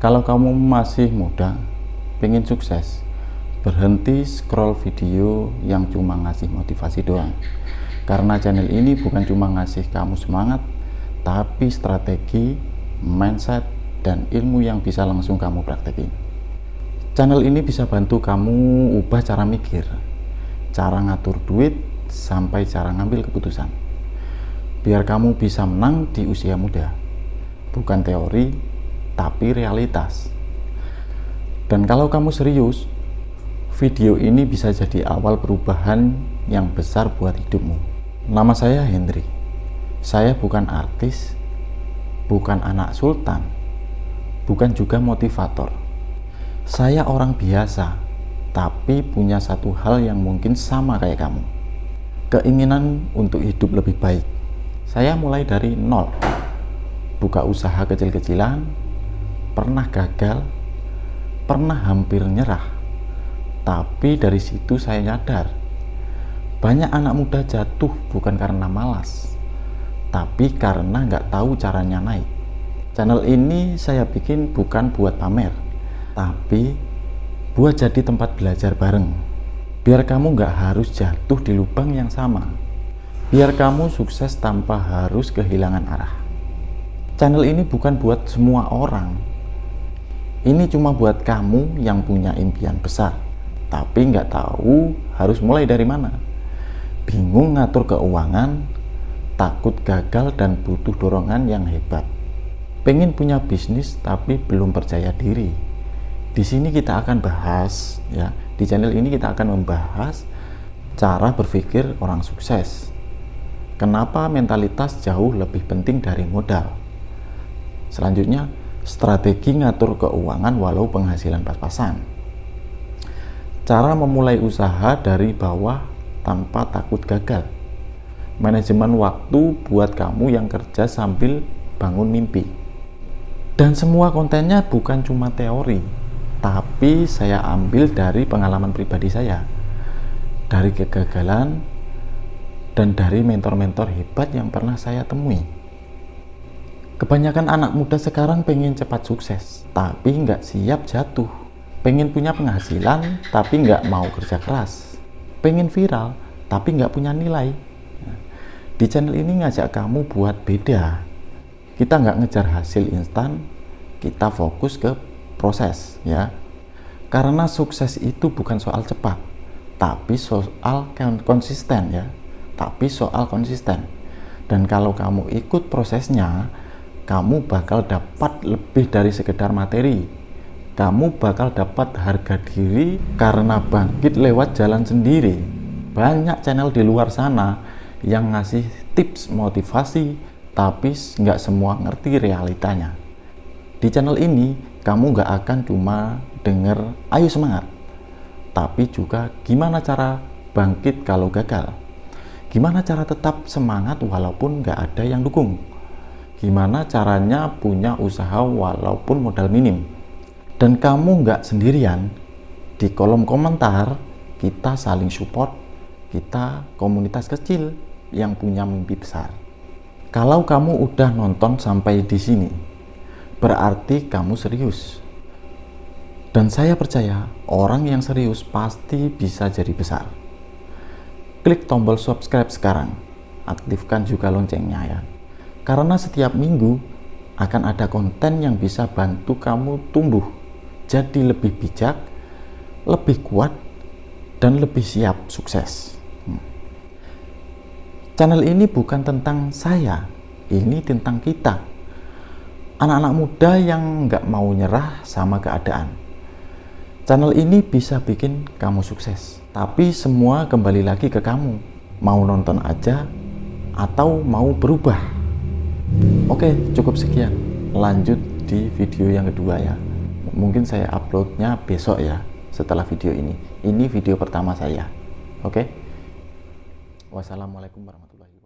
Kalau kamu masih muda, pengen sukses, berhenti scroll video yang cuma ngasih motivasi doang. Karena channel ini bukan cuma ngasih kamu semangat, tapi strategi, mindset, dan ilmu yang bisa langsung kamu praktekin. Channel ini bisa bantu kamu ubah cara mikir, cara ngatur duit, sampai cara ngambil keputusan. Biar kamu bisa menang di usia muda. Bukan teori, tapi realitas. Dan kalau kamu serius, video ini bisa jadi awal perubahan yang besar buat hidupmu. Nama saya Hendri. Saya bukan artis, bukan anak sultan, bukan juga motivator. Saya orang biasa, tapi punya satu hal yang mungkin sama kayak kamu. Keinginan untuk hidup lebih baik. Saya mulai dari nol. Buka usaha kecil-kecilan, pernah gagal, pernah hampir nyerah. Tapi dari situ saya nyadar, banyak anak muda jatuh bukan karena malas, tapi karena nggak tahu caranya naik. Channel ini saya bikin bukan buat pamer, tapi buat jadi tempat belajar bareng. Biar kamu nggak harus jatuh di lubang yang sama. Biar kamu sukses tanpa harus kehilangan arah. Channel ini bukan buat semua orang. Ini cuma buat kamu yang punya impian besar, tapi nggak tahu harus mulai dari mana. Bingung ngatur keuangan, takut gagal dan butuh dorongan yang hebat. Pengen punya bisnis tapi belum percaya diri. Di sini kita akan bahas, ya, di channel ini kita akan membahas cara berpikir orang sukses. Kenapa mentalitas jauh lebih penting dari modal. Selanjutnya, strategi ngatur keuangan walau penghasilan pas-pasan. Cara memulai usaha dari bawah tanpa takut gagal. Manajemen waktu buat kamu yang kerja sambil bangun mimpi. Dan semua kontennya bukan cuma teori, tapi saya ambil dari pengalaman pribadi saya, dari kegagalan, dan dari mentor-mentor hebat yang pernah saya temui. Kebanyakan anak muda sekarang pengen cepat sukses, tapi nggak siap jatuh. Pengen punya penghasilan, tapi nggak mau kerja keras. Pengen viral, tapi nggak punya nilai. Di channel ini ngajak kamu buat beda. Kita nggak ngejar hasil instan, kita fokus ke proses, ya. Karena sukses itu bukan soal cepat, tapi soal konsisten, ya. Tapi soal konsisten. Dan kalau kamu ikut prosesnya, kamu bakal dapat lebih dari sekedar materi. Kamu bakal dapat harga diri karena bangkit lewat jalan sendiri. Banyak channel di luar sana yang ngasih tips motivasi, tapi nggak semua ngerti realitanya. Di channel ini, kamu nggak akan cuma denger ayo semangat, tapi juga gimana cara bangkit kalau gagal. Gimana cara tetap semangat walaupun nggak ada yang dukung. Gimana caranya punya usaha walaupun modal minim. Dan kamu nggak sendirian. Di kolom komentar kita saling support. Kita komunitas kecil yang punya mimpi besar. Kalau kamu udah nonton sampai di sini, berarti kamu serius. Dan saya percaya orang yang serius pasti bisa jadi besar. Klik tombol subscribe sekarang. Aktifkan juga loncengnya, ya. Karena setiap minggu akan ada konten yang bisa bantu kamu tumbuh, jadi lebih bijak, lebih kuat, dan lebih siap sukses. Channel ini bukan tentang saya, ini tentang kita. Anak-anak muda yang nggak mau nyerah sama keadaan. Channel ini bisa bikin kamu sukses, tapi semua kembali lagi ke kamu. Mau nonton aja atau mau berubah. Oke, cukup sekian. Lanjut di video yang kedua, ya. Mungkin saya uploadnya besok, ya, setelah video ini. Ini video pertama saya. Oke. Wassalamualaikum warahmatullahi wabarakatuh.